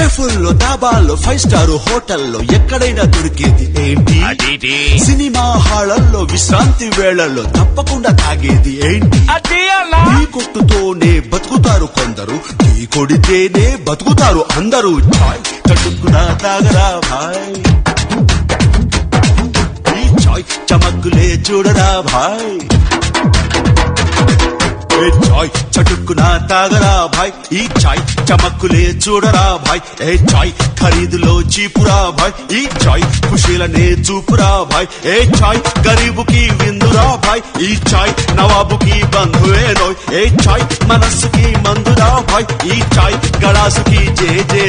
కేఫుల్లో డాబాల్లో 5 star హోటల్లో ఎక్కడైనా దొరికేది ఏంటి? సినిమా హాళ్లలో విశ్రాంతి వేళల్లో తప్పకుండా తాగేది ఏంటి? టీ కొట్టుతోనే బతుకుతారు కొందరు, టీ కొడితేనే బతుకుతారు అందరూ. చాయ్ చటుక్కున తాగరా భాయ్, ఈ చాయ్ చమక్కులే చూడరా భాయ్. చాయ్ చటుక్కున తాగరా భాయ్, ఈ చాయ్ చమక్కులే చూడరా భాయ్. ఏ చాయ్ ఖరీదులో చీపురా భాయ్, ఈ చాయ్ ఖుషీలనే చూపురా భాయ్. ఏ చాయ్ గరీబుకి విందురా భాయ్, ఈ చాయ్ నవాబుకి బంధువేనోయ్. ఏ చాయ్ మనస్సుకి మందురా భాయ్, ఈ చాయ్ గళాసుకి జే జే